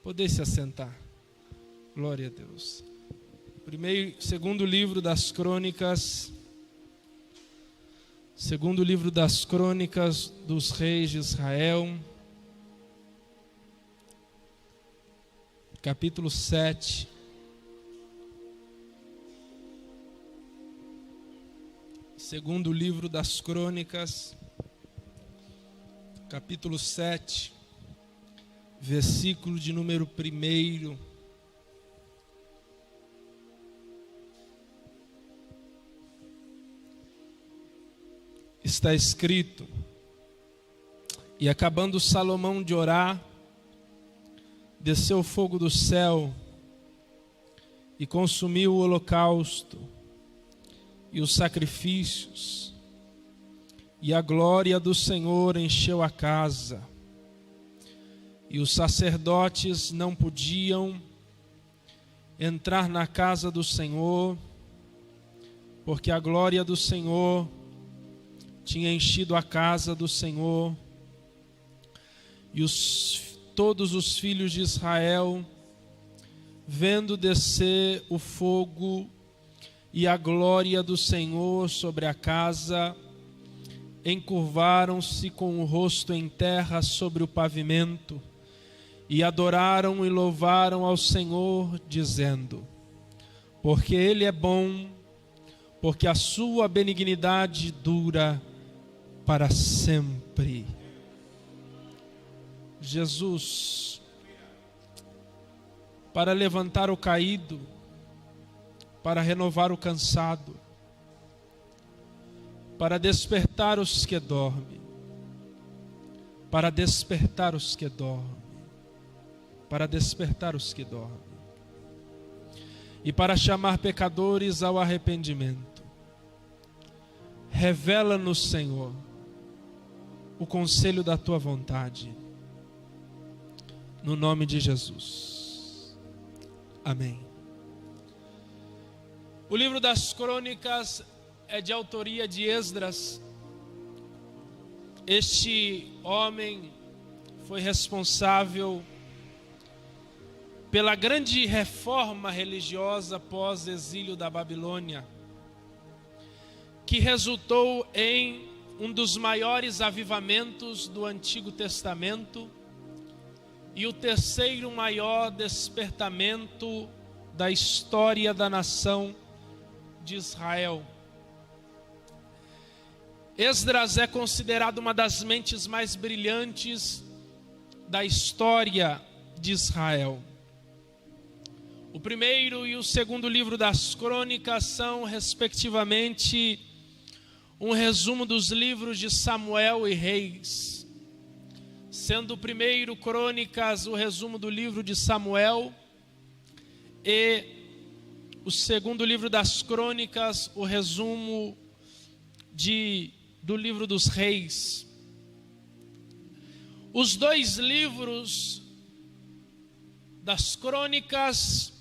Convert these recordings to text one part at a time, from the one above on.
Poder se assentar. Glória a Deus. Segundo livro das Crônicas. Segundo livro das Crônicas dos Reis de Israel. Capítulo 7. Segundo livro das Crônicas. Capítulo 7. Versículo de número 1. Está escrito: E acabando Salomão de orar, desceu o fogo do céu e consumiu o holocausto e os sacrifícios, e a glória do Senhor encheu a casa. E os sacerdotes não podiam entrar na casa do Senhor, porque a glória do Senhor tinha enchido a casa do Senhor. E todos os filhos de Israel, vendo descer o fogo e a glória do Senhor sobre a casa, encurvaram-se com o rosto em terra sobre o pavimento, e adoraram e louvaram ao Senhor, dizendo: Porque Ele é bom, porque a sua benignidade dura para sempre. Jesus, para levantar o caído, para renovar o cansado, para despertar os que dormem, para despertar os que dormem, para despertar os que dormem, e para chamar pecadores ao arrependimento. Revela-nos, Senhor, o conselho da Tua vontade, no nome de Jesus. Amém. O livro das Crônicas é de autoria de Esdras. Este homem foi responsável pela grande reforma religiosa pós-exílio da Babilônia, que resultou em um dos maiores avivamentos do Antigo Testamento e o terceiro maior despertamento da história da nação de Israel. Esdras é considerado uma das mentes mais brilhantes da história de Israel. O primeiro e o segundo livro das Crônicas são, respectivamente, um resumo dos livros de Samuel e Reis, sendo o primeiro Crônicas o resumo do livro de Samuel e o segundo livro das Crônicas o resumo do livro dos Reis. Os dois livros das Crônicas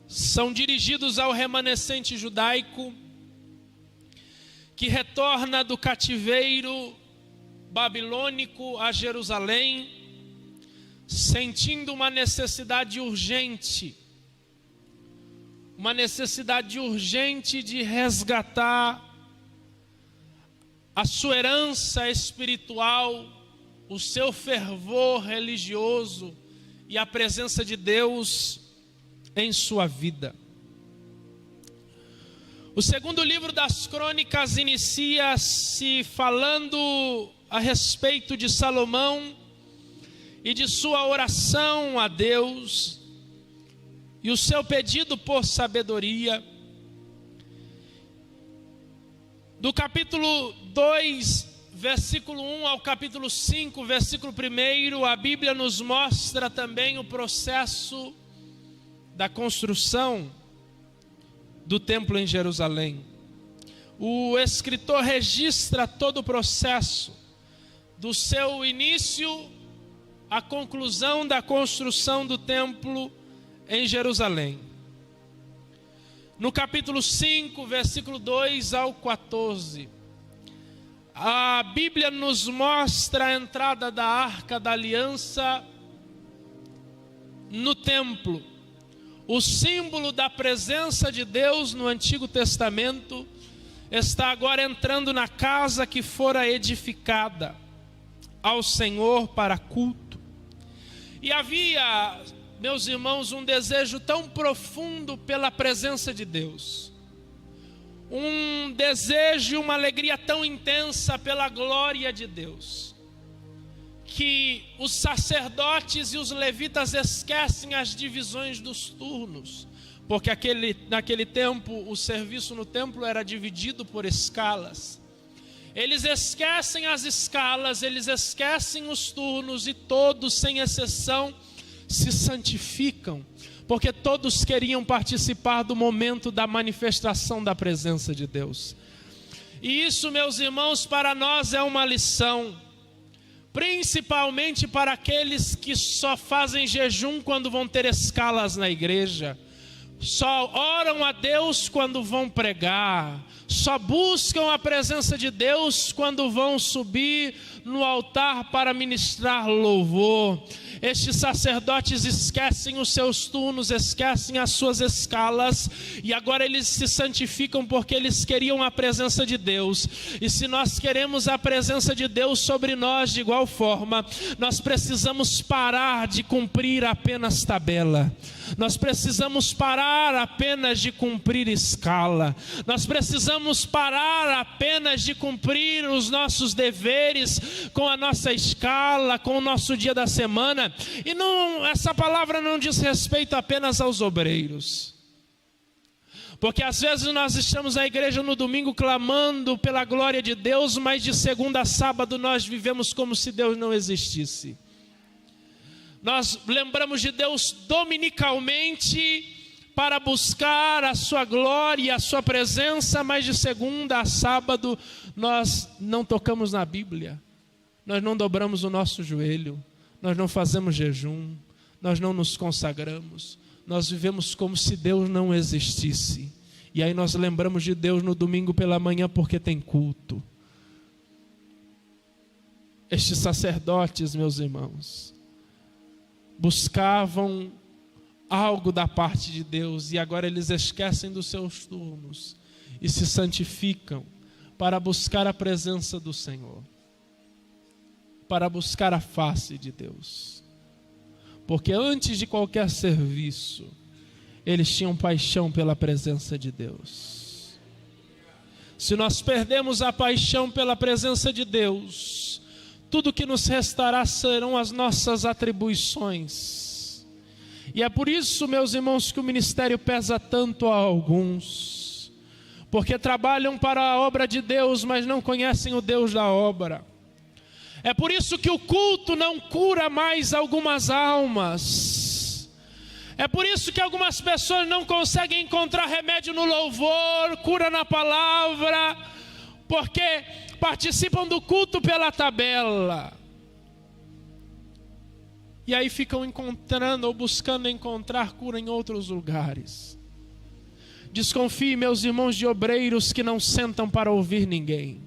são dirigidos ao remanescente judaico que retorna do cativeiro babilônico a Jerusalém, sentindo uma necessidade urgente de resgatar a sua herança espiritual, o seu fervor religioso e a presença de Deus em sua vida. O segundo livro das Crônicas inicia-se falando a respeito de Salomão e de sua oração a Deus e o seu pedido por sabedoria. Do capítulo 2, versículo 1 ao capítulo 5, versículo 1, a Bíblia nos mostra também o processo da construção do templo em Jerusalém. O escritor registra todo o processo, do seu início à conclusão da construção do templo em Jerusalém. No capítulo 5, versículo 2 ao 14, a Bíblia nos mostra a entrada da Arca da Aliança no templo. O símbolo da presença de Deus no Antigo Testamento está agora entrando na casa que fora edificada ao Senhor para culto. E havia, meus irmãos, um desejo tão profundo pela presença de Deus, um desejo e uma alegria tão intensa pela glória de Deus, que os sacerdotes e os levitas esquecem as divisões dos turnos, porque naquele tempo o serviço no templo era dividido por escalas. Eles esquecem as escalas, eles esquecem os turnos e todos, sem exceção, se santificam, porque todos queriam participar do momento da manifestação da presença de Deus. E isso, meus irmãos, para nós é uma lição, principalmente para aqueles que só fazem jejum quando vão ter escalas na igreja, só oram a Deus quando vão pregar, só buscam a presença de Deus quando vão subir no altar para ministrar louvor. Estes sacerdotes esquecem os seus turnos, esquecem as suas escalas, e agora eles se santificam porque eles queriam a presença de Deus. E se nós queremos a presença de Deus sobre nós de igual forma, nós precisamos parar de cumprir apenas tabela. Nós precisamos parar apenas de cumprir escala. Nós precisamos parar apenas de cumprir os nossos deveres com a nossa escala, com o nosso dia da semana. E não, essa palavra não diz respeito apenas aos obreiros, porque às vezes nós estamos na igreja no domingo clamando pela glória de Deus, mas de segunda a sábado nós vivemos como se Deus não existisse. Nós lembramos de Deus dominicalmente para buscar a sua glória e a sua presença, mas de segunda a sábado nós não tocamos na Bíblia, nós não dobramos o nosso joelho, nós não fazemos jejum, nós não nos consagramos, nós vivemos como se Deus não existisse. E aí nós lembramos de Deus no domingo pela manhã porque tem culto. Estes sacerdotes, meus irmãos, buscavam algo da parte de Deus, e agora eles esquecem dos seus turnos e se santificam para buscar a presença do Senhor, para buscar a face de Deus. Porque antes de qualquer serviço, eles tinham paixão pela presença de Deus. Se nós perdemos a paixão pela presença de Deus, tudo que nos restará serão as nossas atribuições. E é por isso, meus irmãos, que o ministério pesa tanto a alguns, porque trabalham para a obra de Deus, mas não conhecem o Deus da obra. É por isso que o culto não cura mais algumas almas. É por isso que algumas pessoas não conseguem encontrar remédio no louvor, cura na palavra, porque participam do culto pela tabela. E aí ficam encontrando ou buscando encontrar cura em outros lugares. Desconfie, meus irmãos, de obreiros que não sentam para ouvir ninguém.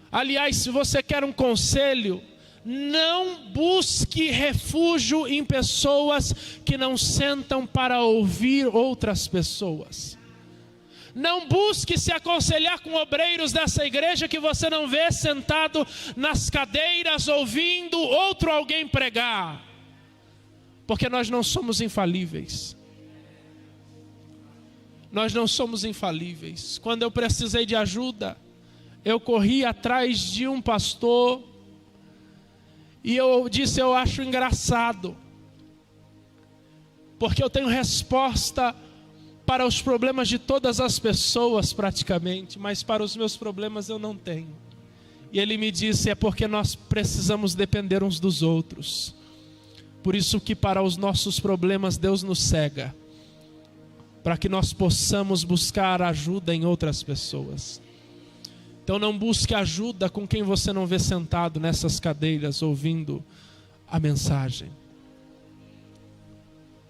Aliás, se você quer um conselho, não busque refúgio em pessoas que não sentam para ouvir outras pessoas. Não busque se aconselhar com obreiros dessa igreja que você não vê sentado nas cadeiras ouvindo outro alguém pregar. Porque nós não somos infalíveis. Nós não somos infalíveis. Quando eu precisei de ajuda, eu corri atrás de um pastor e eu disse: eu acho engraçado, porque eu tenho resposta para os problemas de todas as pessoas praticamente, mas para os meus problemas eu não tenho. E ele me disse: é porque nós precisamos depender uns dos outros. Por isso que para os nossos problemas Deus nos cega, para que nós possamos buscar ajuda em outras pessoas. Então não busque ajuda com quem você não vê sentado nessas cadeiras ouvindo a mensagem.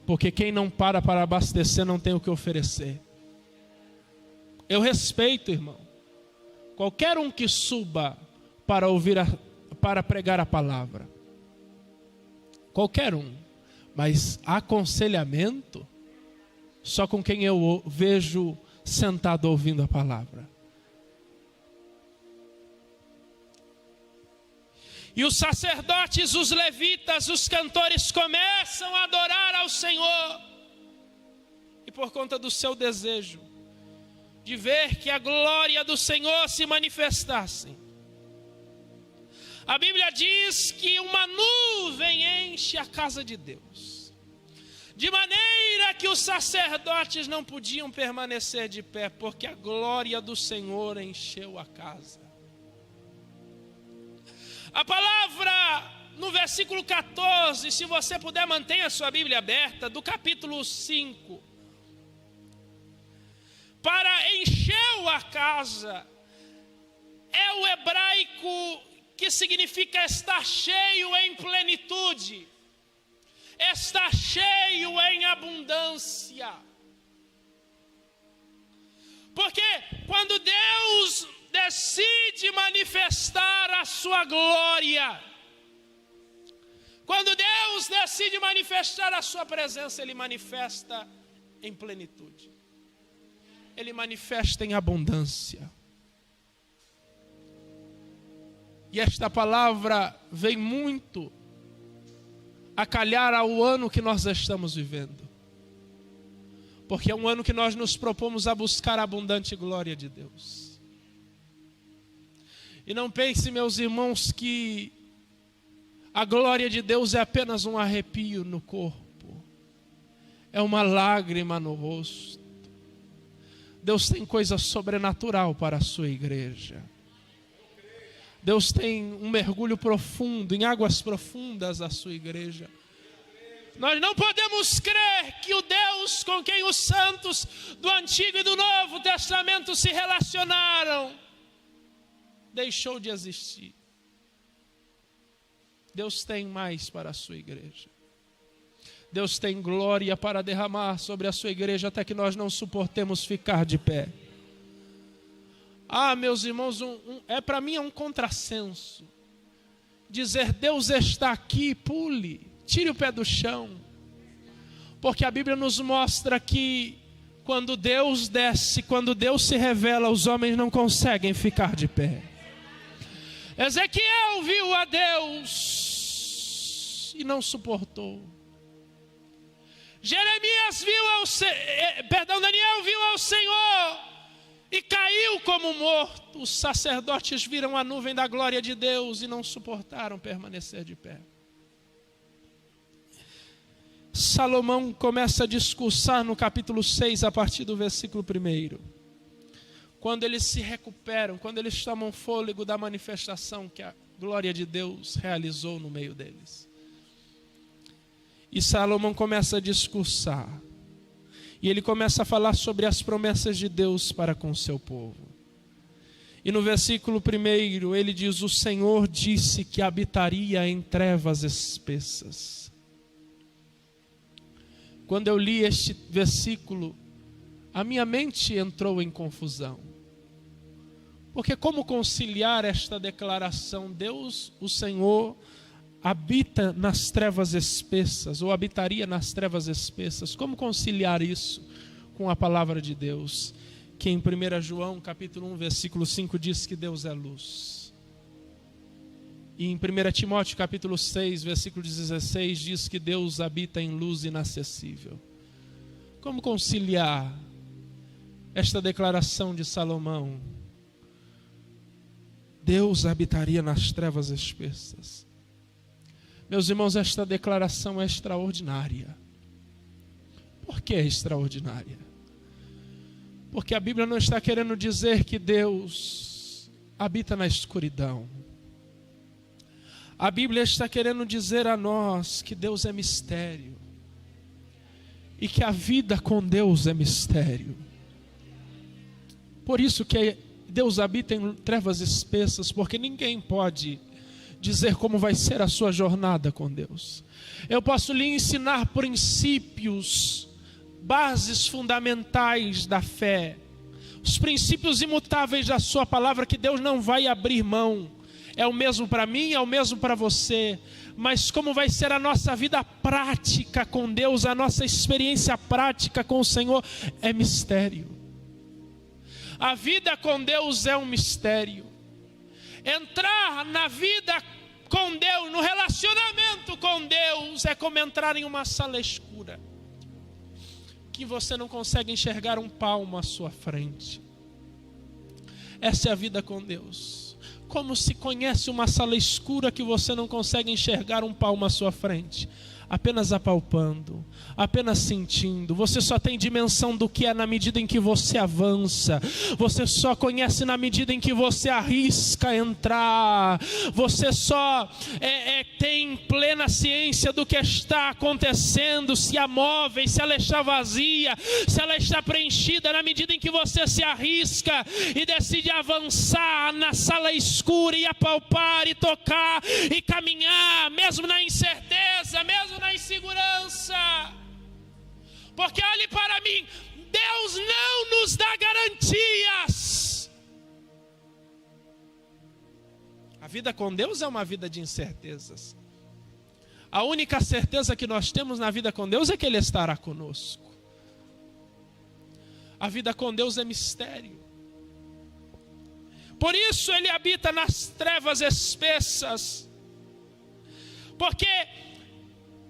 Porque quem não para abastecer não tem o que oferecer. Eu respeito, irmão, qualquer um que suba para ouvir, para pregar a palavra. Qualquer um. Mas aconselhamento, só com quem eu vejo sentado ouvindo a palavra. E os sacerdotes, os levitas, os cantores começam a adorar ao Senhor. E por conta do seu desejo de ver que a glória do Senhor se manifestasse, a Bíblia diz que uma nuvem enche a casa de Deus, de maneira que os sacerdotes não podiam permanecer de pé, porque a glória do Senhor encheu a casa. A palavra no versículo 14, se você puder, mantenha a sua Bíblia aberta, do capítulo 5. Para encheu a casa, é o hebraico que significa estar cheio em plenitude, estar cheio em abundância. Porque quando Deus decide manifestar a sua glória, quando Deus decide manifestar a sua presença, Ele manifesta em plenitude, Ele manifesta em abundância. E esta palavra vem muito a calhar ao ano que nós estamos vivendo, porque é um ano que nós nos propomos a buscar a abundante glória de Deus. E não pense, meus irmãos, que a glória de Deus é apenas um arrepio no corpo, é uma lágrima no rosto. Deus tem coisa sobrenatural para a sua igreja. Deus tem um mergulho profundo, em águas profundas a sua igreja. Nós não podemos crer que o Deus com quem os santos do Antigo e do Novo Testamento se relacionaram deixou de existir. Deus tem mais para a sua igreja. Deus tem glória para derramar sobre a sua igreja até que nós não suportemos ficar de pé. Ah, meus irmãos, para mim é um contrassenso dizer Deus está aqui, pule, tire o pé do chão. Porque a Bíblia nos mostra que quando Deus desce, quando Deus se revela, os homens não conseguem ficar de pé. Ezequiel viu a Deus e não suportou. Daniel viu ao Senhor e caiu como morto. Os sacerdotes viram a nuvem da glória de Deus e não suportaram permanecer de pé. Salomão começa a discursar no capítulo 6, a partir do versículo 1. Quando eles se recuperam, quando eles tomam fôlego da manifestação que a glória de Deus realizou no meio deles. E Salomão começa a discursar. E ele começa a falar sobre as promessas de Deus para com o seu povo. E no versículo 1 ele diz: o Senhor disse que habitaria em trevas espessas. Quando eu li este versículo, a minha mente entrou em confusão. Porque como conciliar esta declaração? Deus, o Senhor, habita nas trevas espessas, ou habitaria nas trevas espessas. Como conciliar isso com a palavra de Deus? Que em 1 João capítulo 1, versículo 5 diz que Deus é luz. E em 1 Timóteo capítulo 6, versículo 16 diz que Deus habita em luz inacessível. Como conciliar esta declaração de Salomão? Deus habitaria nas trevas espessas. Meus irmãos, esta declaração é extraordinária. Por que é extraordinária? Porque a Bíblia não está querendo dizer que Deus habita na escuridão. A Bíblia está querendo dizer a nós que Deus é mistério. E que a vida com Deus é mistério. Por isso que Deus habita em trevas espessas, porque ninguém pode dizer como vai ser a sua jornada com Deus. Eu posso lhe ensinar princípios, bases fundamentais da fé, os princípios imutáveis da sua palavra que Deus não vai abrir mão. É o mesmo para mim, é o mesmo para você. Mas como vai ser a nossa vida prática com Deus, a nossa experiência prática com o Senhor, é mistério. A vida com Deus é um mistério. Entrar na vida com Deus, no relacionamento com Deus, é como entrar em uma sala escura, que você não consegue enxergar um palmo à sua frente. Essa é a vida com Deus. Como se conhece uma sala escura que você não consegue enxergar um palmo à sua frente? Apenas apalpando, apenas sentindo. Você só tem dimensão do que é na medida em que você avança. Você só conhece na medida em que você arrisca entrar. Você só tem plena ciência do que está acontecendo, se há móveis, se ela está vazia, se ela está preenchida, na medida em que você se arrisca e decide avançar na sala escura e apalpar e tocar e caminhar, mesmo na incerteza, mesmo na insegurança. Porque olhe para mim, Deus não nos dá garantias. A vida com Deus é uma vida de incertezas. A única certeza que nós temos na vida com Deus é que Ele estará conosco. A vida com Deus é mistério. Por isso Ele habita nas trevas espessas. Porque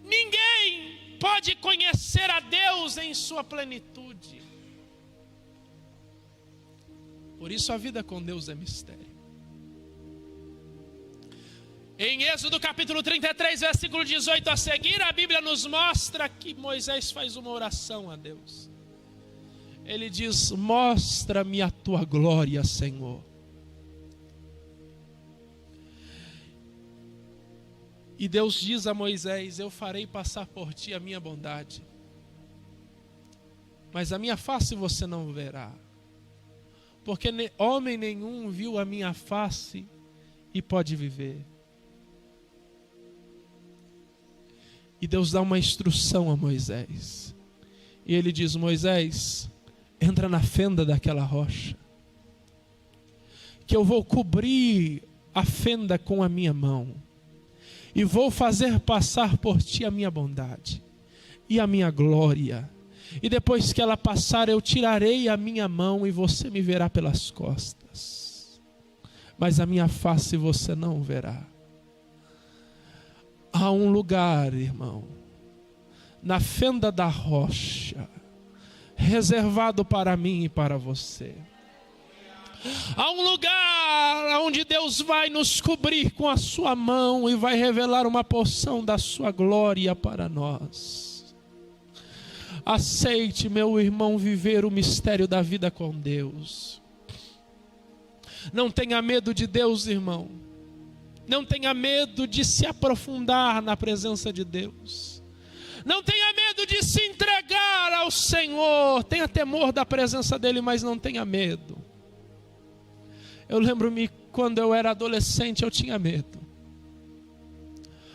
ninguém pode conhecer a Deus em sua plenitude. Por isso a vida com Deus é mistério. Em Êxodo capítulo 33, versículo 18 a seguir, a Bíblia nos mostra que Moisés faz uma oração a Deus. Ele diz: mostra-me a tua glória, Senhor. E Deus diz a Moisés: eu farei passar por ti a minha bondade, mas a minha face você não verá, porque homem nenhum viu a minha face e pode viver. E Deus dá uma instrução a Moisés, e ele diz: Moisés, entra na fenda daquela rocha, que eu vou cobrir a fenda com a minha mão, e vou fazer passar por ti a minha bondade e a minha glória. E depois que ela passar, eu tirarei a minha mão e você me verá pelas costas, mas a minha face você não verá. Há um lugar, irmão, na fenda da rocha, reservado para mim e para você. Há um lugar onde Deus vai nos cobrir com a sua mão e vai revelar uma porção da sua glória para nós. Aceite, meu irmão, viver o mistério da vida com Deus. Não tenha medo de Deus, irmão. Não tenha medo de se aprofundar na presença de Deus. Não tenha medo de se entregar ao Senhor. Tenha temor da presença dEle, mas não tenha medo. Eu lembro-me quando eu era adolescente, eu tinha medo.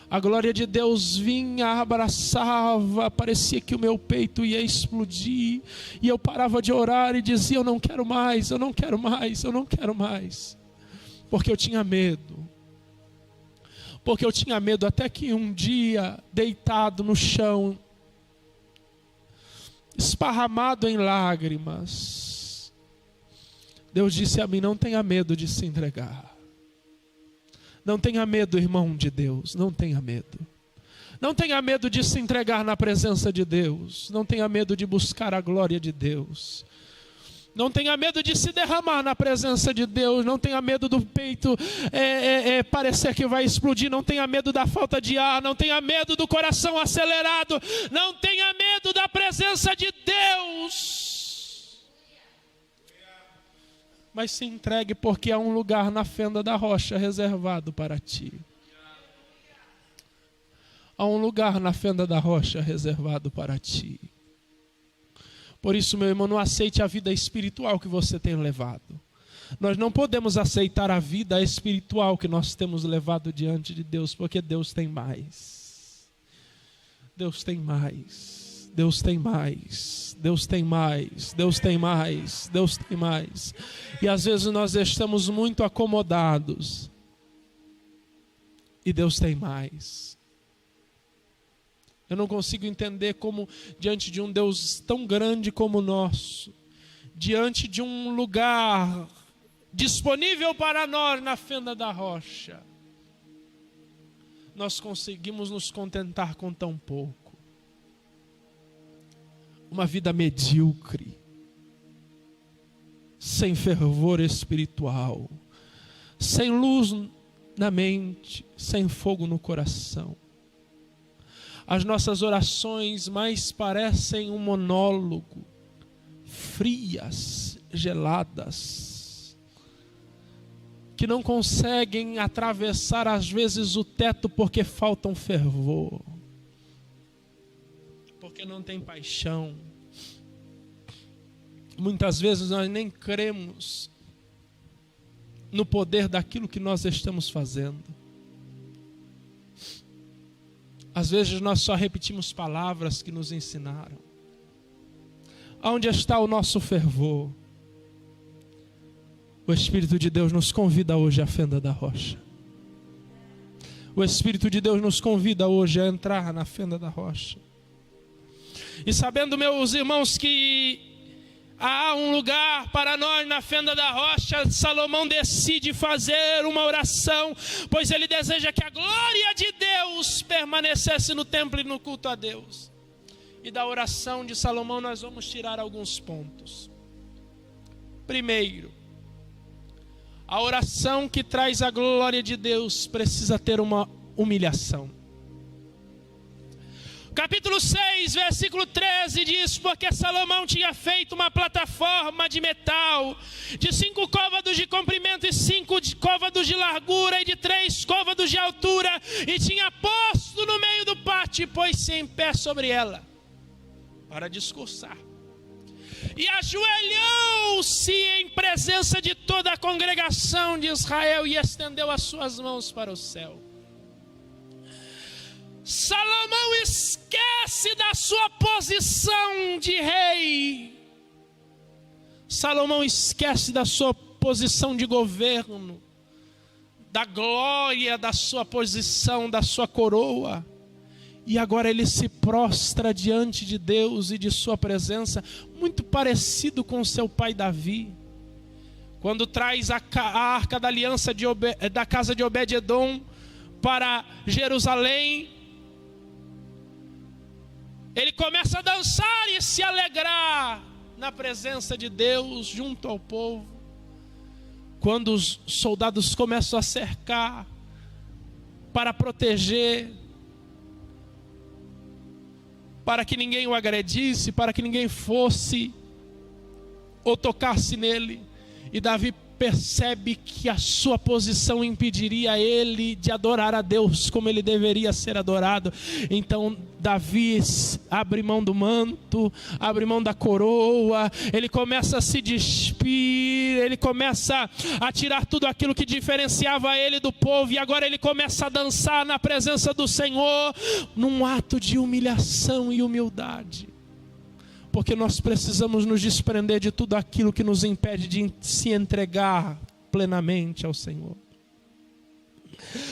A glória de Deus vinha, abraçava, parecia que o meu peito ia explodir. E eu parava de orar e dizia: eu não quero mais, eu não quero mais, eu não quero mais. Porque eu tinha medo. Porque eu tinha medo até que um dia, deitado no chão, esparramado em lágrimas, Deus disse a mim: não tenha medo de se entregar. Não tenha medo, irmão de Deus, não tenha medo. Não tenha medo de se entregar na presença de Deus. Não tenha medo de buscar a glória de Deus. Não tenha medo de se derramar na presença de Deus. Não tenha medo do peito parecer que vai explodir. Não tenha medo da falta de ar. Não tenha medo do coração acelerado. Não tenha medo da presença de Deus. Mas se entregue, porque há um lugar na fenda da rocha reservado para ti. Há um lugar na fenda da rocha reservado para ti. Por isso, meu irmão, não aceite a vida espiritual que você tem levado. Nós não podemos aceitar a vida espiritual que nós temos levado diante de Deus, porque Deus tem mais. Deus tem mais. Deus tem mais. Deus tem mais. Deus tem mais. Deus tem mais. E às vezes nós estamos muito acomodados. E Deus tem mais. Eu não consigo entender como, diante de um Deus tão grande como o nosso, diante de um lugar disponível para nós na fenda da rocha, nós conseguimos nos contentar com tão pouco. Uma vida medíocre, sem fervor espiritual, sem luz na mente, sem fogo no coração. As nossas orações mais parecem um monólogo, frias, geladas, que não conseguem atravessar às vezes o teto porque faltam fervor, porque não tem paixão. Muitas vezes nós nem cremos no poder daquilo que nós estamos fazendo. Às vezes nós só repetimos palavras que nos ensinaram. Onde está o nosso fervor? O Espírito de Deus nos convida hoje à fenda da rocha. O Espírito de Deus nos convida hoje a entrar na fenda da rocha. E sabendo, meus irmãos, que há um lugar para nós na fenda da rocha, Salomão decide fazer uma oração, pois ele deseja que a glória de Deus permanecesse no templo e no culto a Deus. E da oração de Salomão nós vamos tirar alguns pontos. Primeiro, a oração que traz a glória de Deus precisa ter uma humilhação. Capítulo 6, versículo 13 diz: porque Salomão tinha feito uma plataforma de metal, de 5 côvados de comprimento e 5 côvados de largura e de 3 côvados de altura, e tinha posto no meio do pátio e pôs-se em pé sobre ela, para discursar. E ajoelhou-se em presença de toda a congregação de Israel e estendeu as suas mãos para o céu. Salomão esquece da sua posição de rei. Salomão esquece da sua posição de governo, da glória da sua posição, da sua coroa. E agora ele se prostra diante de Deus e de sua presença, muito parecido com seu pai Davi. Quando traz a arca da aliança da casa de Obed-edom para Jerusalém, ele começa a dançar e se alegrar na presença de Deus junto ao povo. Quando os soldados começam a cercar para proteger, para que ninguém o agredisse, para que ninguém fosse ou tocasse nele, e Davi percebe que a sua posição impediria ele de adorar a Deus como ele deveria ser adorado. Então Davi abre mão do manto, abre mão da coroa, ele começa a se despir, ele começa a tirar tudo aquilo que diferenciava ele do povo, e agora ele começa a dançar na presença do Senhor, num ato de humilhação e humildade. Porque nós precisamos nos desprender de tudo aquilo que nos impede de se entregar plenamente ao Senhor.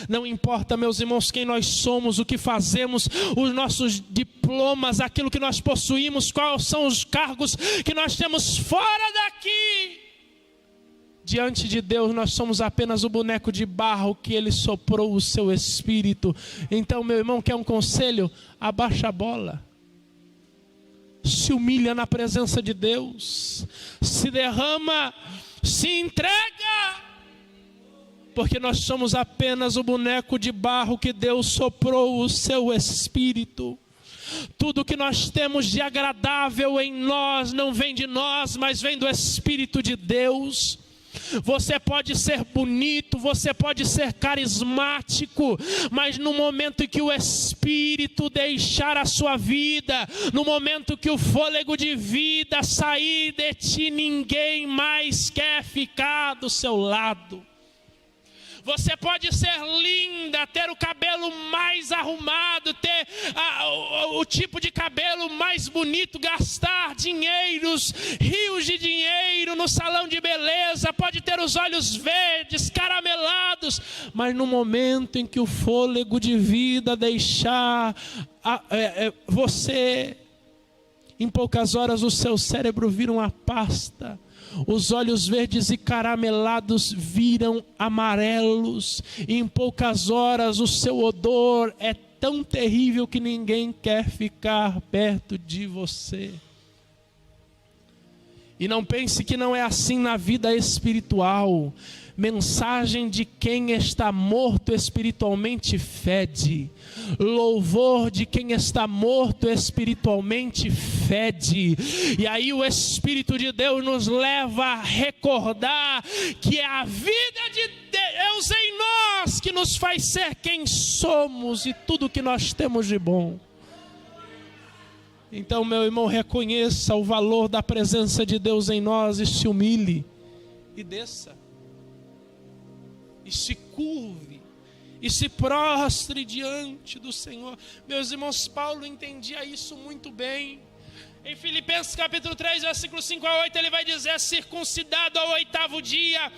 Não importa, meus irmãos, quem nós somos, o que fazemos, os nossos diplomas, aquilo que nós possuímos, quais são os cargos que nós temos fora daqui. Diante de Deus nós somos apenas o boneco de barro que Ele soprou o seu Espírito. Então, meu irmão, quer um conselho? Abaixa a bola. Se humilha na presença de Deus, se derrama, se entrega, porque nós somos apenas o boneco de barro que Deus soprou o seu Espírito. Tudo que nós temos de agradável em nós não vem de nós, mas vem do Espírito de Deus. Você pode ser bonito, você pode ser carismático, mas no momento em que o Espírito deixar a sua vida, no momento que o fôlego de vida sair de ti, ninguém mais quer ficar do seu lado. Você pode ser linda, ter o cabelo mais arrumado, ter o tipo de cabelo mais bonito, gastar dinheiros, rios de dinheiro no salão de beleza, pode ter os olhos verdes, caramelados, mas no momento em que o fôlego de vida deixar você, em poucas horas o seu cérebro vira uma pasta. Os olhos verdes e caramelados viram amarelos. E em poucas horas o seu odor é tão terrível que ninguém quer ficar perto de você. E não pense que não é assim na vida espiritual. Mensagem de quem está morto espiritualmente fede. Louvor de quem está morto espiritualmente fede. E aí o Espírito de Deus nos leva a recordar que é a vida de Deus em nós que nos faz ser quem somos e tudo que nós temos de bom. Então, meu irmão, reconheça o valor da presença de Deus em nós e se humilhe e desça. E se curve, e se prostre diante do Senhor. Meus irmãos, Paulo entendia isso muito bem. Em Filipenses capítulo 3, versículo 5 a 8, ele vai dizer: circuncidado ao 8º dia,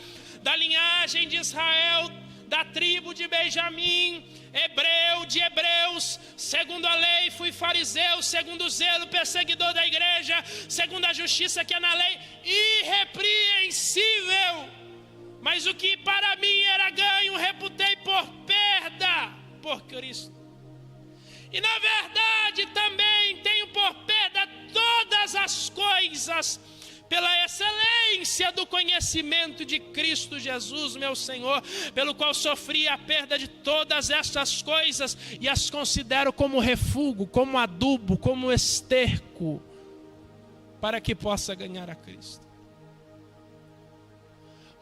da linhagem de Israel, da tribo de Benjamim, hebreu de hebreus, segundo a lei fui fariseu, segundo o zelo perseguidor da igreja, segundo a justiça que é na lei, irrepreensível. Mas o que para mim era ganho, reputei por perda por Cristo. E na verdade também tenho por perda todas as coisas, pela excelência do conhecimento de Cristo Jesus, meu Senhor, pelo qual sofri a perda de todas estas coisas e as considero como refúgio, como adubo, como esterco, para que possa ganhar a Cristo.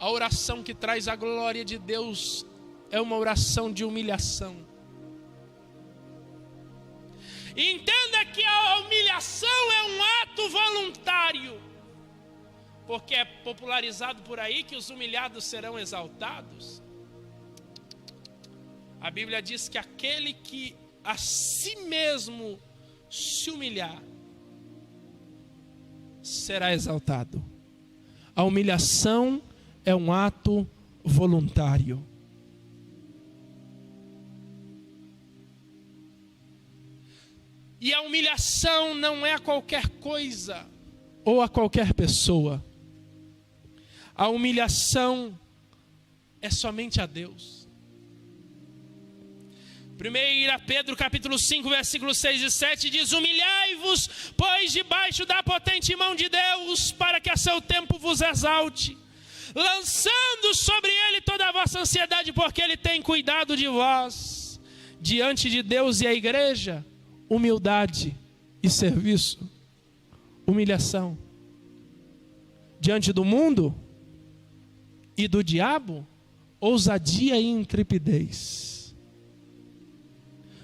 A oração que traz a glória de Deus é uma oração de humilhação. E entenda que a humilhação é um ato voluntário, porque é popularizado por aí que os humilhados serão exaltados. A Bíblia diz que aquele que a si mesmo se humilhar será exaltado. A humilhação é um ato voluntário. E a humilhação não é a qualquer coisa ou a qualquer pessoa. A humilhação é somente a Deus. 1 Pedro capítulo 5, versículos 6 e 7 diz: humilhai-vos, pois debaixo da potente mão de Deus, para que a seu tempo vos exalte, lançando sobre ele toda a vossa ansiedade, porque ele tem cuidado de vós. Diante de Deus e a igreja, humildade e serviço, humilhação. Diante do mundo e do diabo, ousadia e intrepidez.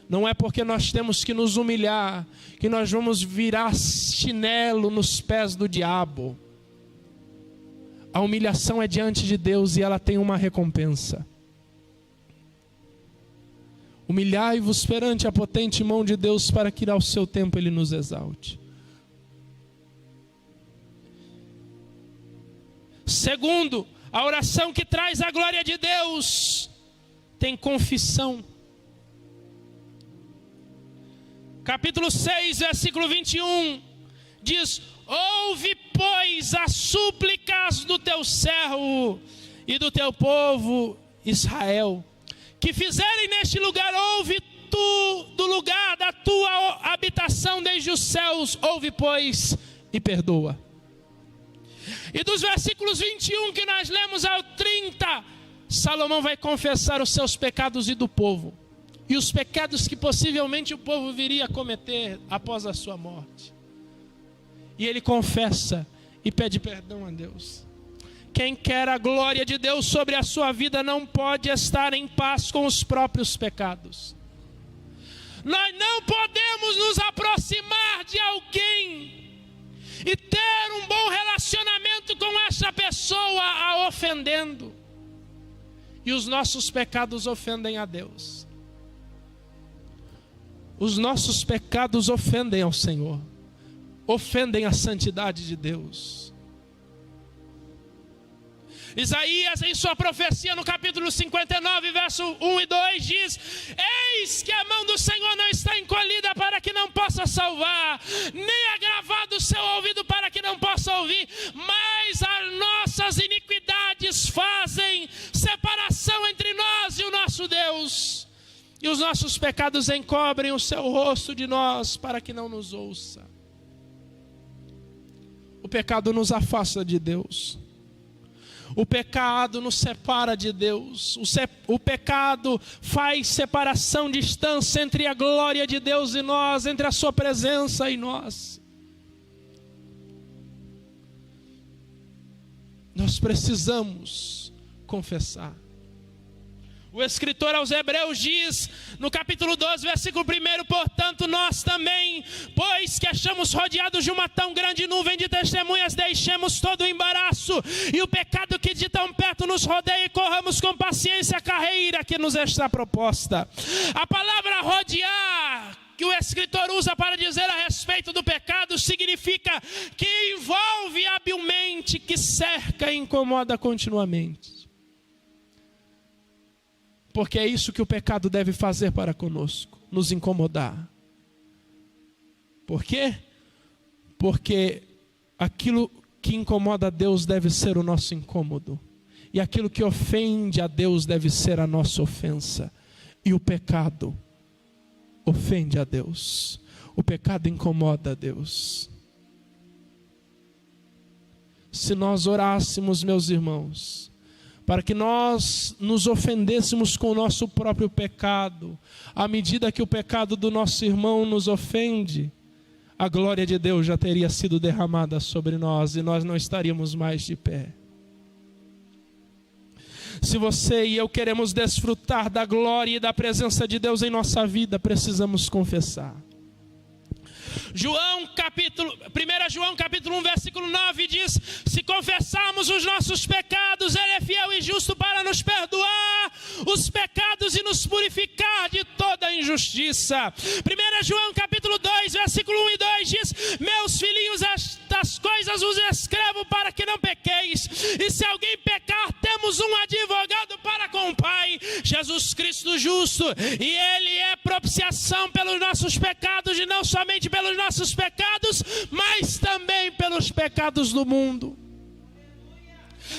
Não é porque nós temos que nos humilhar que nós vamos virar chinelo nos pés do diabo. A humilhação é diante de Deus e ela tem uma recompensa. Humilhai-vos perante a potente mão de Deus, para que ao seu tempo Ele nos exalte. Segundo, a oração que traz a glória de Deus tem confissão. Capítulo 6, versículo 21, diz: ouve, pois, as súplicas do teu servo e do teu povo Israel, que fizerem neste lugar. Ouve tu do lugar da tua habitação desde os céus, ouve, pois, e perdoa. E dos versículos 21 que nós lemos ao 30, Salomão vai confessar os seus pecados e do povo, e os pecados que possivelmente o povo viria a cometer após a sua morte. E ele confessa e pede perdão a Deus. Quem quer a glória de Deus sobre a sua vida não pode estar em paz com os próprios pecados. Nós não podemos nos aproximar de alguém e ter um bom relacionamento com essa pessoa a ofendendo. E os nossos pecados ofendem a Deus. Os nossos pecados ofendem ao Senhor, ofendem a santidade de Deus. Isaías, em sua profecia, no capítulo 59, verso 1 e 2, diz: eis que a mão do Senhor não está encolhida para que não possa salvar, nem agravado o seu ouvido para que não possa ouvir, mas as nossas iniquidades fazem separação entre nós e o nosso Deus, e os nossos pecados encobrem o seu rosto de nós para que não nos ouça. O pecado nos afasta de Deus. O pecado nos separa de Deus. O pecado faz separação, distância entre a glória de Deus e nós, entre a sua presença e nós. Nós precisamos confessar. O escritor aos Hebreus diz, no capítulo 12, versículo 1, portanto nós também, pois que achamos rodeados de uma tão grande nuvem de testemunhas, deixemos todo o embaraço e o pecado que de tão perto nos rodeia e corramos com paciência a carreira que nos está proposta. A palavra rodear, que o escritor usa para dizer a respeito do pecado, significa que envolve habilmente, que cerca e incomoda continuamente. Porque é isso que o pecado deve fazer para conosco, nos incomodar. Por quê? Porque aquilo que incomoda a Deus deve ser o nosso incômodo. E aquilo que ofende a Deus deve ser a nossa ofensa. E o pecado ofende a Deus. O pecado incomoda a Deus. Se nós orássemos, meus irmãos, para que nós nos ofendêssemos com o nosso próprio pecado, à medida que o pecado do nosso irmão nos ofende, a glória de Deus já teria sido derramada sobre nós e nós não estaríamos mais de pé. Se você e eu queremos desfrutar da glória e da presença de Deus em nossa vida, precisamos confessar. 1 João capítulo 1, versículo 9 diz: se confessarmos os nossos pecados, Ele é fiel e justo para nos perdoar os pecados e nos purificar de toda injustiça. 1 João capítulo 2, versículo 1 e 2 diz: meus filhinhos, estas coisas vos escrevo para que não pequeis. E se alguém pecar, temos um advogado para com o Pai, Jesus Cristo justo, e Ele é propiciação pelos nossos pecados, e não somente pelos nossos pecados, mas também pelos pecados do mundo.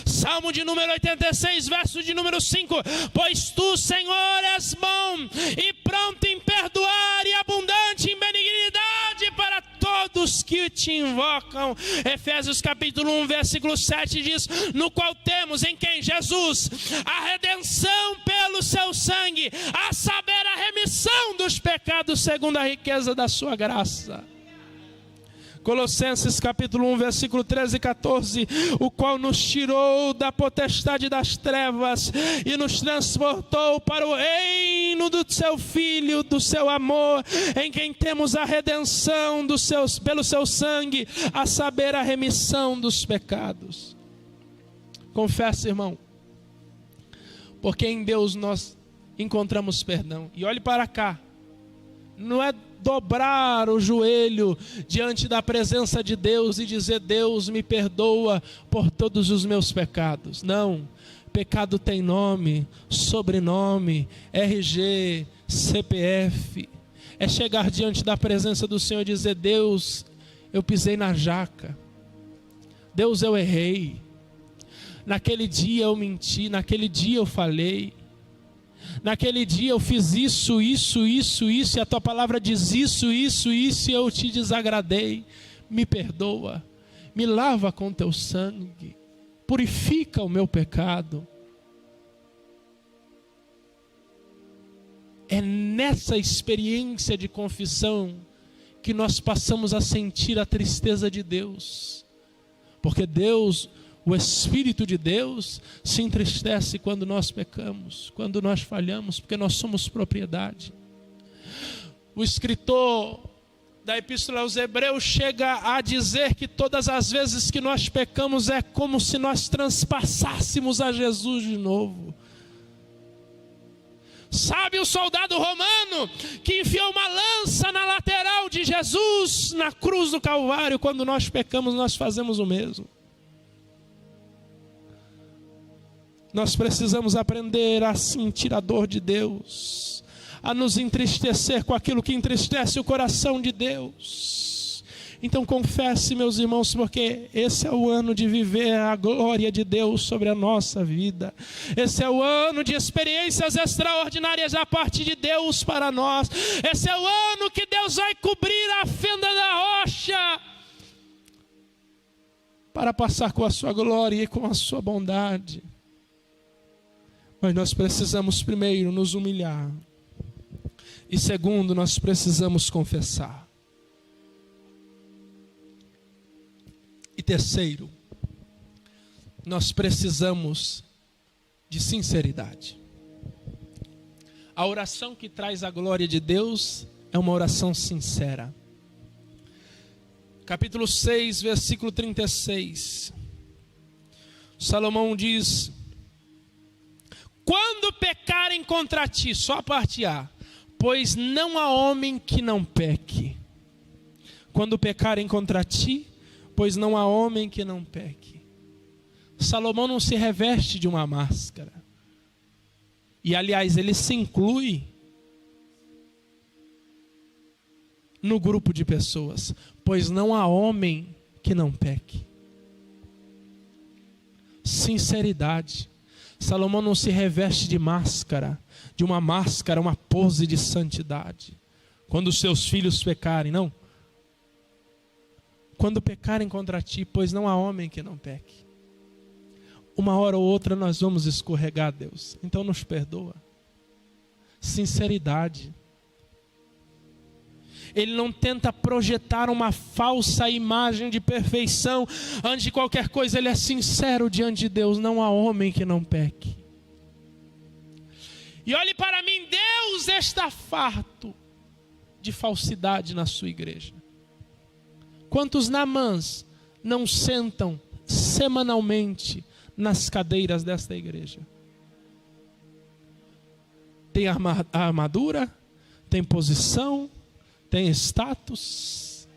Salmo de número 86, verso de número 5: pois tu, Senhor, és bom e pronto em perdoar e abundante em benignidade para todos que te invocam. Efésios capítulo 1, versículo 7 diz: no qual temos em quem? Jesus, a redenção pelo seu sangue, a saber, a remissão dos pecados segundo a riqueza da sua graça. Colossenses capítulo 1, versículo 13 e 14, o qual nos tirou da potestade das trevas e nos transportou para o reino do seu Filho, do seu amor, em quem temos a redenção pelo seu sangue, a saber, a remissão dos pecados. Confessa, irmão, porque em Deus nós encontramos perdão. E olhe para cá, não é dobrar o joelho diante da presença de Deus e dizer: Deus, me perdoa por todos os meus pecados. Não, pecado tem nome, sobrenome, RG, CPF. É chegar diante da presença do Senhor e dizer: Deus, eu pisei na jaca. Deus, eu errei. Naquele dia eu menti, naquele dia eu falei. Naquele dia eu fiz isso, e a tua palavra diz isso, e eu te desagradei. Me perdoa, me lava com teu sangue, purifica o meu pecado. É nessa experiência de confissão que nós passamos a sentir a tristeza de Deus, porque Deus, o Espírito de Deus, se entristece quando nós pecamos, quando nós falhamos, porque nós somos propriedade. O escritor da Epístola aos Hebreus chega a dizer que todas as vezes que nós pecamos é como se nós transpassássemos a Jesus de novo. Sabe o soldado romano que enfiou uma lança na lateral de Jesus na cruz do Calvário? Quando nós pecamos, nós fazemos o mesmo. Nós precisamos aprender a sentir a dor de Deus, a nos entristecer com aquilo que entristece o coração de Deus. Então confesse, meus irmãos, porque esse é o ano de viver a glória de Deus sobre a nossa vida. Esse é o ano de experiências extraordinárias da parte de Deus para nós. Esse é o ano que Deus vai cobrir a fenda da rocha para passar com a sua glória e com a sua bondade. Mas nós precisamos primeiro nos humilhar. E segundo, nós precisamos confessar. E terceiro, nós precisamos de sinceridade. A oração que traz a glória de Deus é uma oração sincera. Capítulo 6, versículo 36. Salomão diz: quando pecarem contra ti, só a parte A, pois não há homem que não peque. Quando pecarem contra ti, pois não há homem que não peque. Salomão não se reveste de uma máscara. E aliás, ele se inclui no grupo de pessoas, pois não há homem que não peque. Sinceridade. Salomão não se reveste de máscara, de uma máscara, uma pose de santidade. Quando os seus filhos pecarem, não. Quando pecarem contra ti, pois não há homem que não peque. Uma hora ou outra nós vamos escorregar, Deus. Então nos perdoa. Sinceridade. Ele não tenta projetar uma falsa imagem de perfeição. Antes de qualquer coisa, ele é sincero diante de Deus. Não há homem que não peque. E olhe para mim, Deus está farto de falsidade na sua igreja. Quantos Naamãs não sentam semanalmente nas cadeiras desta igreja? Tem armadura, tem posição, tem status,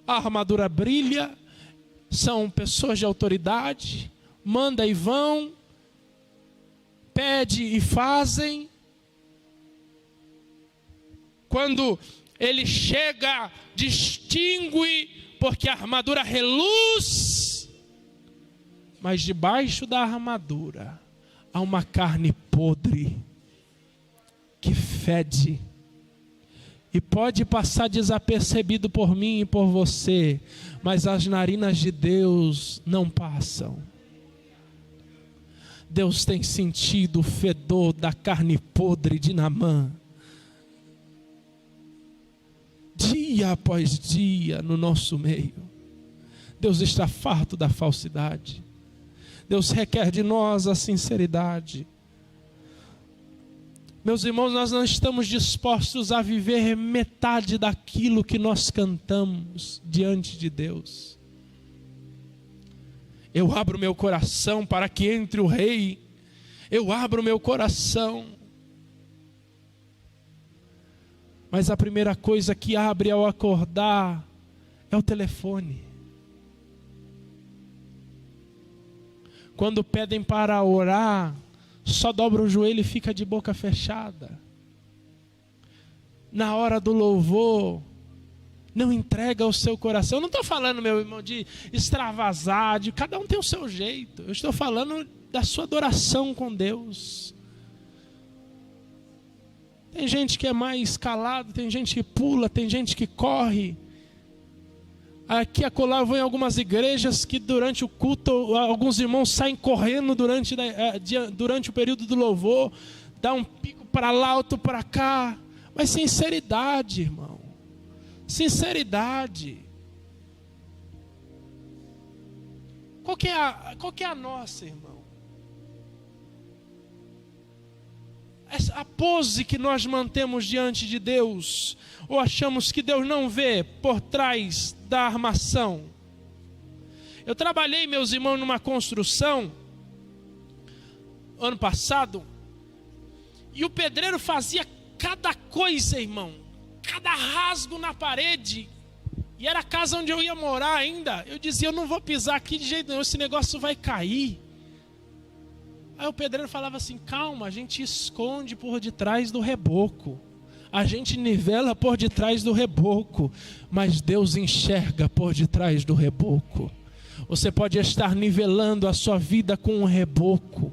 a armadura brilha, são pessoas de autoridade, manda e vão, pede e fazem. Quando ele chega, distingue, porque a armadura reluz, mas debaixo da armadura há uma carne podre, que fede, e pode passar desapercebido por mim e por você, mas as narinas de Deus não passam. Deus tem sentido o fedor da carne podre de Naamã, dia após dia no nosso meio. Deus está farto da falsidade. Deus requer de nós a sinceridade. Meus irmãos, nós não estamos dispostos a viver metade daquilo que nós cantamos diante de Deus. Eu abro meu coração para que entre o Rei. Eu abro meu coração. Mas a primeira coisa que abre ao acordar é o telefone. Quando pedem para orar, só dobra o joelho e fica de boca fechada. Na hora do louvor, não entrega o seu coração. Eu não estou falando, meu irmão, de extravasar, de cada um tem o seu jeito. Eu estou falando da sua adoração com Deus. Tem gente que é mais calado, tem gente que pula, tem gente que corre. Aqui acolá eu vou em algumas igrejas que durante o culto, alguns irmãos saem correndo durante o período do louvor, dá um pico para lá, outro para cá. Mas sinceridade, irmão. Sinceridade. Qual que é a nossa, irmão? A pose que nós mantemos diante de Deus, ou achamos que Deus não vê por trás da armação? Eu trabalhei, meus irmãos, numa construção ano passado, e o pedreiro fazia cada coisa, irmão, cada rasgo na parede, e era a casa onde eu ia morar ainda. Eu dizia, eu não vou pisar aqui de jeito nenhum, esse negócio vai cair. Aí o pedreiro falava assim: calma, a gente esconde por detrás do reboco. A gente nivela por detrás do reboco. Mas Deus enxerga por detrás do reboco. Você pode estar nivelando a sua vida com um reboco,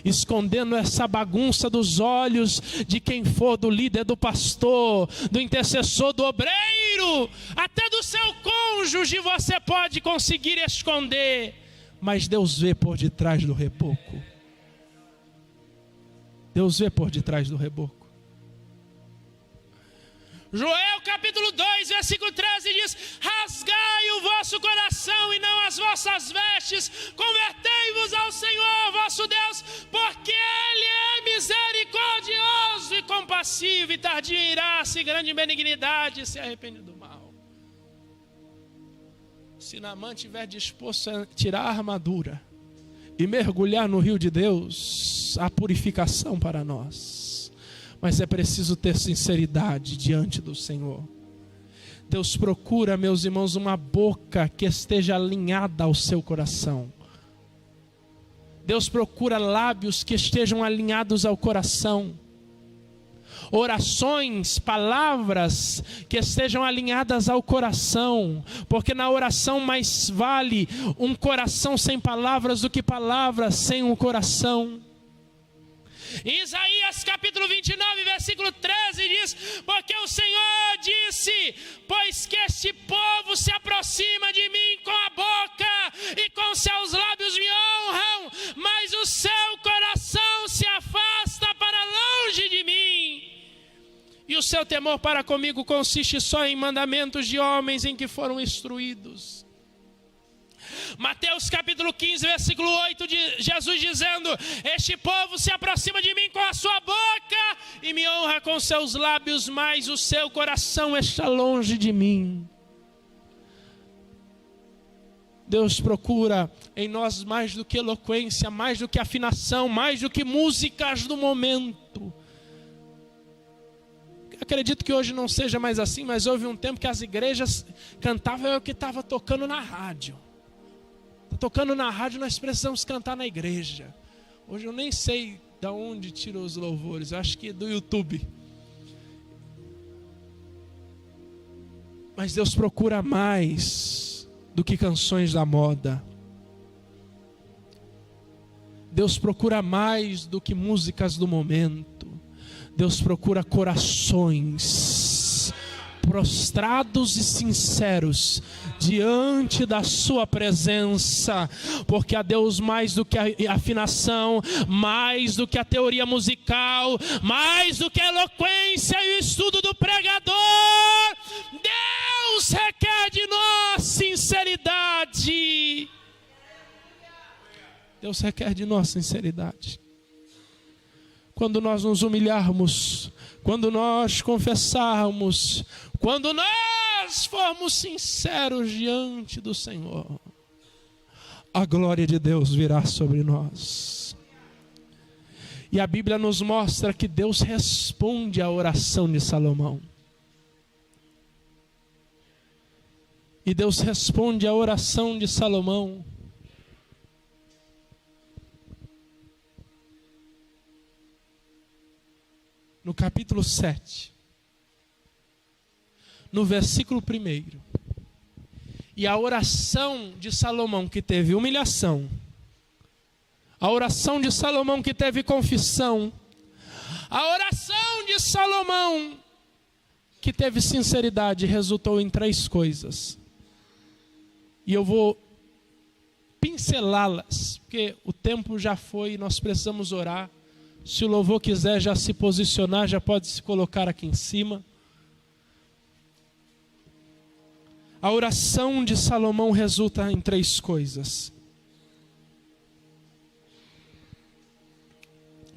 escondendo essa bagunça dos olhos de quem for, do líder, do pastor, do intercessor, do obreiro, até do seu cônjuge você pode conseguir esconder, mas Deus vê por detrás do reboco. Deus vê por detrás do reboco. Joel capítulo 2, versículo 13 diz: rasgai o vosso coração e não as vossas vestes, convertei-vos ao Senhor vosso Deus, porque Ele é misericordioso e compassivo, e tardio em irar-se, grande em benignidade, e se arrepende do mal. Se Naamã estiver disposto a tirar a armadura e mergulhar no rio de Deus, há purificação para nós. Mas é preciso ter sinceridade diante do Senhor. Deus procura, meus irmãos, uma boca que esteja alinhada ao seu coração. Deus procura lábios que estejam alinhados ao coração. Orações, palavras que estejam alinhadas ao coração. Porque na oração mais vale um coração sem palavras do que palavras sem um coração. Isaías capítulo 29, versículo 13 diz: porque o Senhor disse, pois que este povo se aproxima de mim com a boca e com seus lábios me honram, mas o seu coração se afasta para longe de mim, e o seu temor para comigo consiste só em mandamentos de homens em que foram instruídos. Mateus capítulo 15, versículo 8, de Jesus dizendo: este povo se aproxima de mim com a sua boca e me honra com seus lábios, mas o seu coração está longe de mim. Deus procura em nós mais do que eloquência, mais do que afinação, mais do que músicas do momento. Acredito que hoje não seja mais assim, mas houve um tempo que as igrejas cantavam o que estava tocando na rádio. Tocando na rádio, nós precisamos cantar na igreja. Hoje eu nem sei de onde tirou os louvores, eu acho que é do YouTube. Mas Deus procura mais do que canções da moda. Deus procura mais do que músicas do momento. Deus procura corações prostrados e sinceros diante da sua presença, porque a Deus mais do que a afinação, mais do que a teoria musical, mais do que a eloquência e o estudo do pregador. Deus requer de nós sinceridade. Deus requer de nós sinceridade. Quando nós nos humilharmos, quando nós confessarmos, quando nós formos sinceros diante do Senhor, a glória de Deus virá sobre nós. E a Bíblia nos mostra que Deus responde à oração de Salomão. E Deus responde à oração de Salomão no capítulo 7, no versículo 1. E a oração de Salomão que teve humilhação, a oração de Salomão que teve confissão, a oração de Salomão que teve sinceridade, resultou em 3 coisas. E eu vou pincelá-las, porque o tempo já foi e nós precisamos orar. Se o louvor quiser já se posicionar, já pode se colocar aqui em cima. A oração de Salomão resulta em 3 coisas.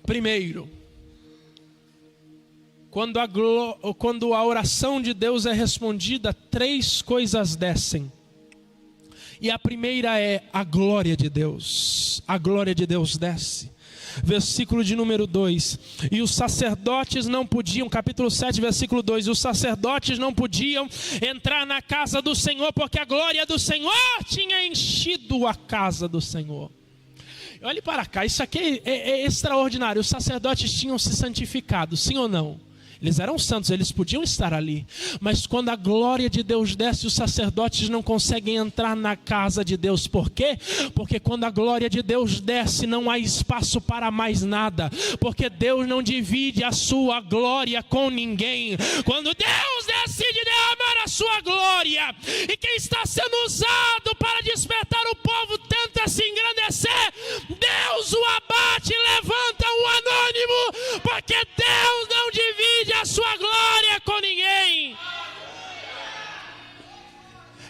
Primeiro, quando a oração de Deus é respondida, 3 coisas descem. E a primeira é a glória de Deus. A glória de Deus desce. Versículo de número 2. E os sacerdotes não podiam, capítulo 7, versículo 2. Os sacerdotes não podiam entrar na casa do Senhor, porque a glória do Senhor tinha enchido a casa do Senhor. Olhe para cá, isso aqui é extraordinário. Os sacerdotes tinham se santificado, sim ou não? Eles eram santos, eles podiam estar ali. Mas quando a glória de Deus desce, os sacerdotes não conseguem entrar na casa de Deus. Por quê? Porque quando a glória de Deus desce, não há espaço para mais nada. Porque Deus não divide a sua glória com ninguém. Quando Deus decide derramar a sua glória, e quem está sendo usado para despertar o povo tenta se engrandecer, Deus o abate e levanta um anônimo. Porque Deus não divide a sua glória com ninguém.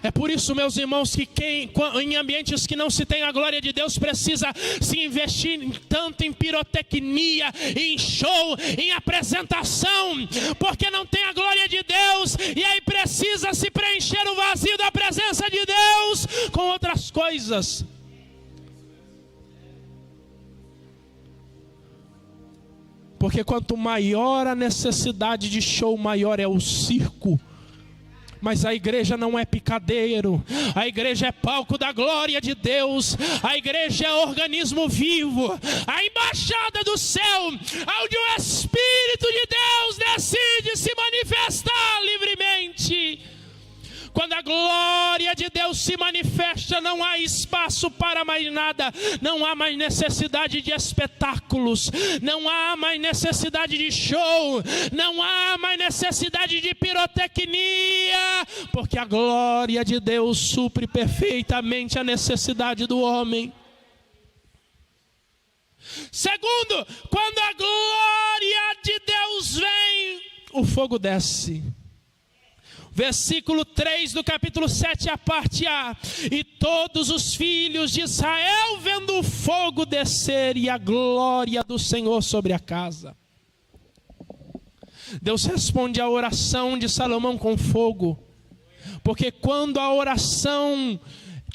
É por isso, meus irmãos, que em ambientes que não se tem a glória de Deus, precisa se investir tanto em pirotecnia, em show, em apresentação, porque não tem a glória de Deus, e aí precisa se preencher o vazio da presença de Deus com outras coisas. Porque quanto maior a necessidade de show, maior é o circo. Mas a igreja não é picadeiro, a igreja é palco da glória de Deus, a igreja é organismo vivo, a embaixada do céu, onde o Espírito de Deus decide se manifestar livremente. Quando a glória de Deus se manifesta, não há espaço para mais nada. Não há mais necessidade de espetáculos. Não há mais necessidade de show. Não há mais necessidade de pirotecnia. Porque a glória de Deus supre perfeitamente a necessidade do homem. Segundo, quando a glória de Deus vem, o fogo desce. Versículo 3 do capítulo 7, a parte A. E todos os filhos de Israel vendo o fogo descer e a glória do Senhor sobre a casa. Deus responde à oração de Salomão com fogo. Porque quando a oração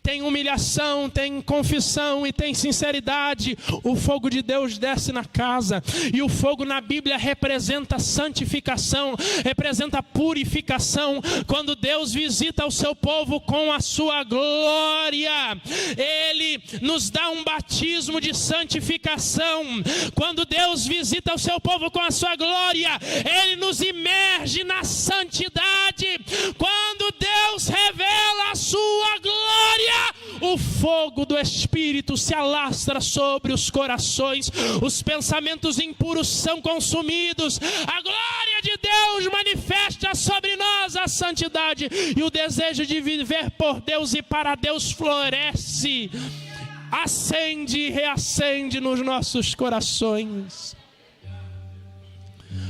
tem humilhação, tem confissão e tem sinceridade, o fogo de Deus desce na casa. E o fogo na Bíblia representa santificação, representa purificação. Quando Deus visita o seu povo com a sua glória, Ele nos dá um batismo de santificação. Quando Deus visita o seu povo com a sua glória, Ele nos imerge na santidade. Quando Deus revela a sua glória, o fogo do Espírito se alastra sobre os corações, os pensamentos impuros são consumidos, a glória de Deus manifesta sobre nós a santidade, e o desejo de viver por Deus e para Deus floresce, acende e reacende nos nossos corações.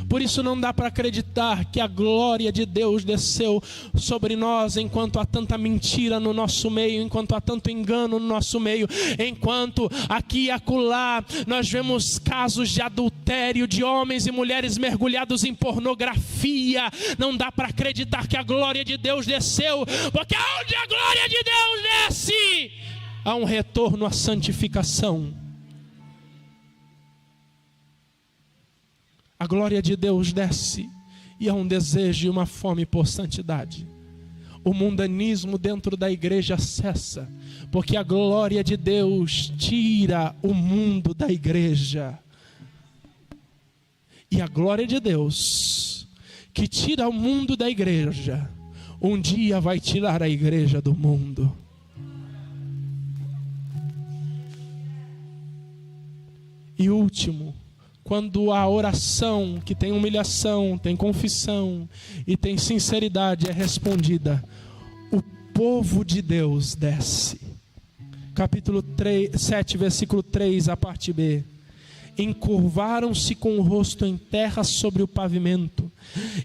Por isso não dá para acreditar que a glória de Deus desceu sobre nós enquanto há tanta mentira no nosso meio, enquanto há tanto engano no nosso meio, enquanto aqui e acolá nós vemos casos de adultério, de homens e mulheres mergulhados em pornografia. Não dá para acreditar que a glória de Deus desceu, porque onde a glória de Deus desce, há um retorno à santificação. A glória de Deus desce e há um desejo e uma fome por santidade. O mundanismo dentro da igreja cessa, porque a glória de Deus tira o mundo da igreja. E a glória de Deus, que tira o mundo da igreja, um dia vai tirar a igreja do mundo. E último, quando a oração que tem humilhação, tem confissão e tem sinceridade é respondida, o povo de Deus desce. Capítulo 7, versículo 3, a parte B. Encurvaram-se com o rosto em terra sobre o pavimento,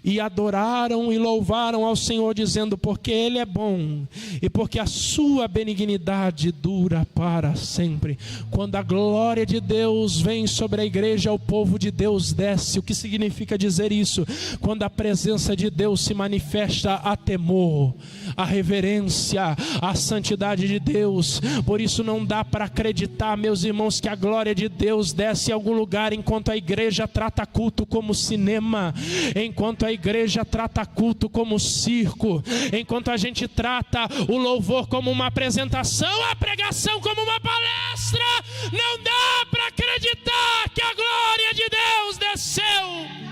e adoraram e louvaram ao Senhor, dizendo: porque Ele é bom, e porque a sua benignidade dura para sempre. Quando a glória de Deus vem sobre a igreja, o povo de Deus desce. O que significa dizer isso? Quando a presença de Deus se manifesta, há temor, a reverência, a santidade de Deus. Por isso não dá para acreditar, meus irmãos, que a glória de Deus desce em algum lugar enquanto a igreja trata culto como cinema, enquanto a igreja trata culto como circo, enquanto a gente trata o louvor como uma apresentação, a pregação como uma palestra, não dá para acreditar que a glória de Deus desceu.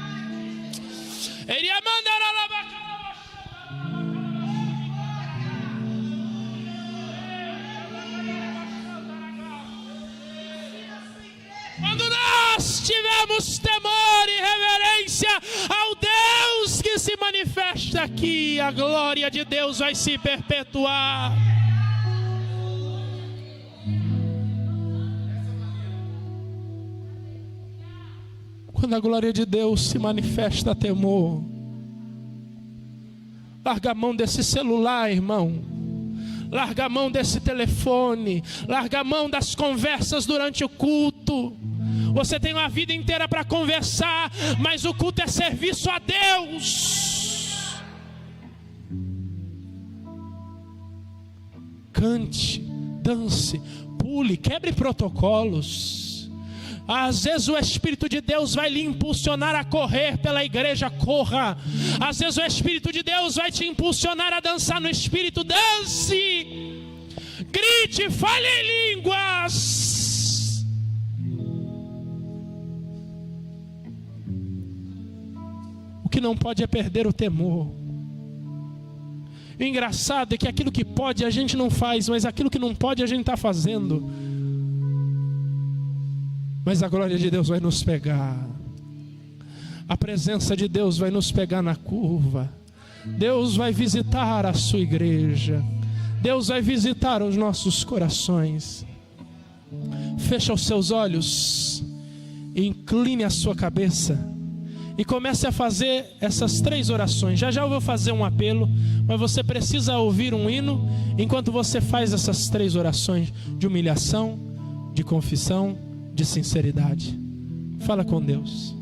Quando nós tivermos temor e reverência ao Deus que se manifesta aqui, a glória de Deus vai se perpetuar. Quando a glória de Deus se manifesta, temor. Larga a mão desse celular, irmão. Larga a mão desse telefone. Larga a mão das conversas durante o culto. Você tem uma vida inteira para conversar, mas o culto é serviço a Deus. Cante, dance, pule, quebre protocolos. Às vezes o Espírito de Deus vai lhe impulsionar a correr pela igreja, corra. Às vezes o Espírito de Deus vai te impulsionar a dançar no Espírito, dance. Grite, fale em línguas. O que não pode é perder o temor. O engraçado é que aquilo que pode a gente não faz, mas aquilo que não pode a gente está fazendo. Mas a glória de Deus vai nos pegar. A presença de Deus vai nos pegar na curva. Deus vai visitar a sua igreja. Deus vai visitar os nossos corações. Feche os seus olhos e incline a sua cabeça e comece a fazer essas 3 orações. Já já eu vou fazer um apelo, mas você precisa ouvir um hino enquanto você faz essas 3 orações de humilhação, de confissão, de sinceridade. Fala com Deus.